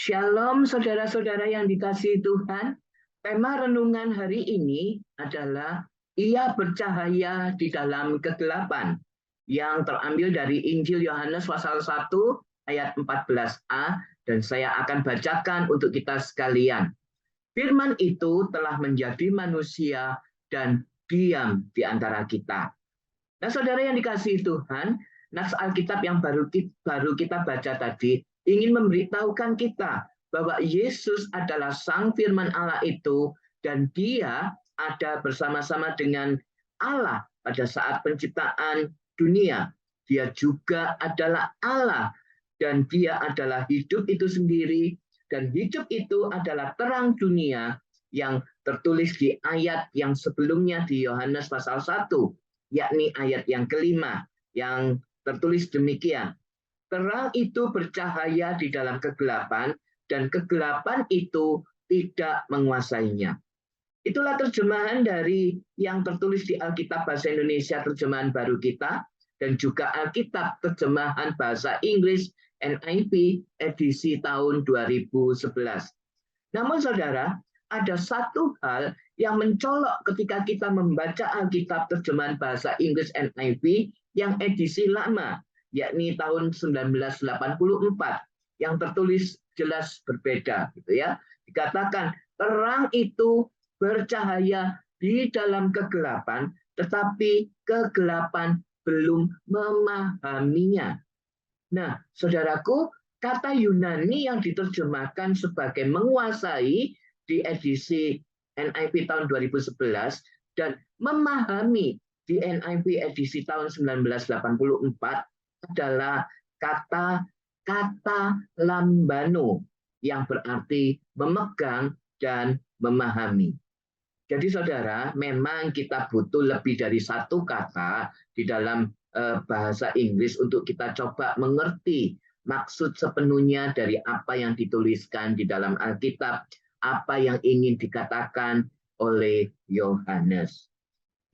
Shalom saudara-saudara yang dikasihi Tuhan. Tema renungan hari ini adalah Ia bercahaya di dalam kegelapan, yang terambil dari Injil Yohanes pasal 1 ayat 14a, dan saya akan bacakan untuk kita sekalian. Firman itu telah menjadi manusia dan diam di antara kita. Nah, saudara yang dikasihi Tuhan, nas Alkitab yang baru kita baca tadi ingin memberitahukan kita bahwa Yesus adalah Sang Firman Allah itu, dan Dia ada bersama-sama dengan Allah pada saat penciptaan dunia. Dia juga adalah Allah, dan Dia adalah hidup itu sendiri, dan hidup itu adalah terang dunia yang tertulis di ayat yang sebelumnya di Yohanes pasal 1, yakni ayat yang kelima, yang tertulis demikian. Terang itu bercahaya di dalam kegelapan, dan kegelapan itu tidak menguasainya. Itulah terjemahan dari yang tertulis di Alkitab Bahasa Indonesia terjemahan baru kita, dan juga Alkitab terjemahan bahasa Inggris NIV edisi tahun 2011. Namun saudara, ada satu hal yang mencolok ketika kita membaca Alkitab terjemahan bahasa Inggris NIV yang edisi lama, yakni tahun 1984, yang tertulis jelas berbeda, gitu ya. Dikatakan terang itu bercahaya di dalam kegelapan, tetapi kegelapan belum memahaminya. Nah, saudaraku, kata Yunani yang diterjemahkan sebagai menguasai di edisi NIV tahun 2011 dan memahami di NIV edisi tahun 1984 adalah kata lambano, yang berarti memegang dan memahami. Jadi saudara, memang kita butuh lebih dari satu kata di dalam bahasa Inggris untuk kita coba mengerti maksud sepenuhnya dari apa yang dituliskan di dalam Alkitab, apa yang ingin dikatakan oleh Yohanes.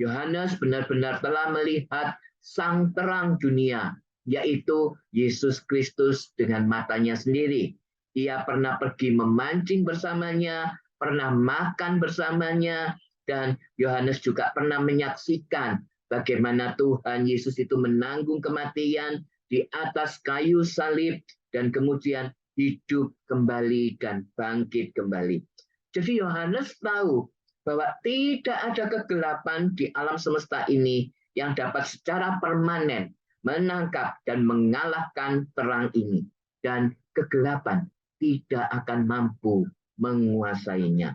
Yohanes benar-benar telah melihat sang terang dunia, yaitu Yesus Kristus dengan matanya sendiri. Ia pernah pergi memancing bersamanya, pernah makan bersamanya, dan Yohanes juga pernah menyaksikan bagaimana Tuhan Yesus itu menanggung kematian di atas kayu salib dan kemudian hidup kembali dan bangkit kembali. Jadi Yohanes tahu bahwa tidak ada kegelapan di alam semesta ini yang dapat secara permanen menangkap dan mengalahkan terang ini. Dan kegelapan tidak akan mampu menguasainya.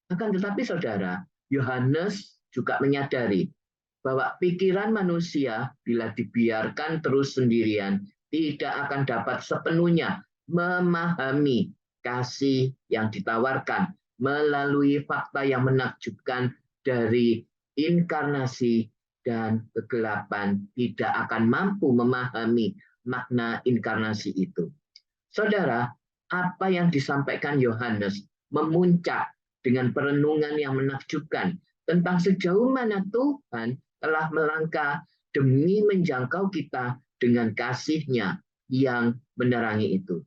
Akan tetapi saudara, Yohanes juga menyadari bahwa pikiran manusia bila dibiarkan terus sendirian tidak akan dapat sepenuhnya memahami kasih yang ditawarkan melalui fakta yang menakjubkan dari inkarnasi, dan kegelapan tidak akan mampu memahami makna inkarnasi itu. Saudara, apa yang disampaikan Yohanes memuncak dengan perenungan yang menakjubkan tentang sejauh mana Tuhan telah melangkah demi menjangkau kita dengan kasih-Nya yang menerangi itu.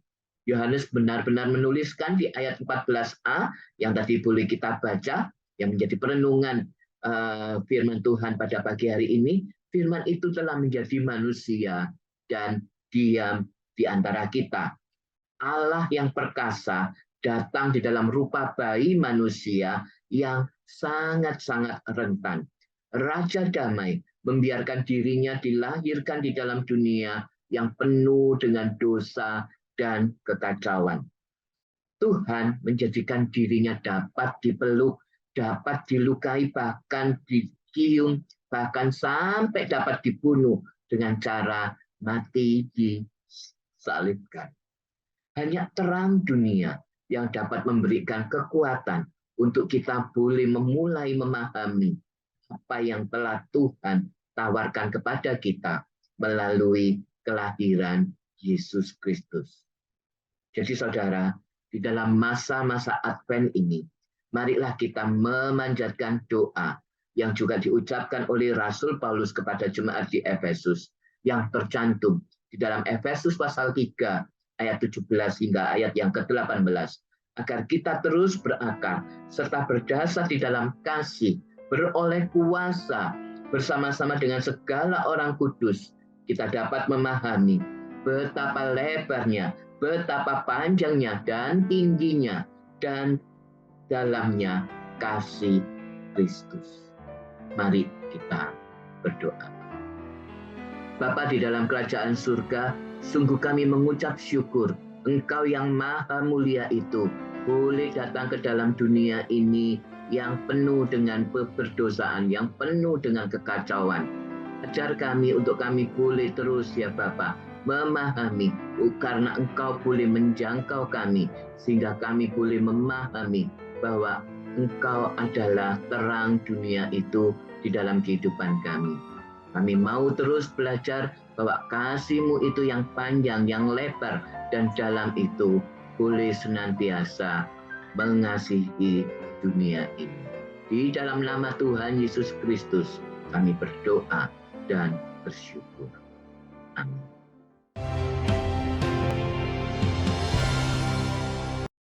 Yohanes benar-benar menuliskan di ayat 14a yang tadi boleh kita baca, yang menjadi perenungan firman Tuhan pada pagi hari ini. Firman itu telah menjadi manusia dan diam di antara kita. Allah yang perkasa datang di dalam rupa bayi manusia yang sangat-sangat rentan. Raja damai membiarkan dirinya dilahirkan di dalam dunia yang penuh dengan dosa dan kekacauan. Tuhan menjadikan dirinya dapat dipeluk, dapat dilukai, bahkan dicium, bahkan sampai dapat dibunuh dengan cara mati disalibkan. Hanya terang dunia yang dapat memberikan kekuatan untuk kita boleh memulai memahami apa yang telah Tuhan tawarkan kepada kita melalui kelahiran Yesus Kristus. Jadi saudara, di dalam masa-masa Advent ini, marilah kita memanjatkan doa yang juga diucapkan oleh Rasul Paulus kepada jemaat di Efesus, yang tercantum di dalam Efesus pasal 3 ayat 17 hingga ayat yang ke-18. Agar kita terus berakar serta berdasar di dalam kasih, beroleh kuasa bersama-sama dengan segala orang kudus, kita dapat memahami betapa lebarnya, betapa panjangnya dan tingginya dan dalamnya kasih Kristus. Mari kita berdoa. Bapa di dalam kerajaan surga, sungguh kami mengucap syukur Engkau yang maha mulia itu boleh datang ke dalam dunia ini yang penuh dengan peberdosaan, yang penuh dengan kekacauan. Ajar kami untuk kami boleh terus ya Bapa memahami, karena Engkau boleh menjangkau kami, sehingga kami boleh memahami bahwa Engkau adalah terang dunia itu di dalam kehidupan kami. Kami mau terus belajar bahwa kasih-Mu itu yang panjang, yang lebar, dan dalam itu boleh senantiasa mengasihi dunia ini. Di dalam nama Tuhan Yesus Kristus, kami berdoa dan bersyukur.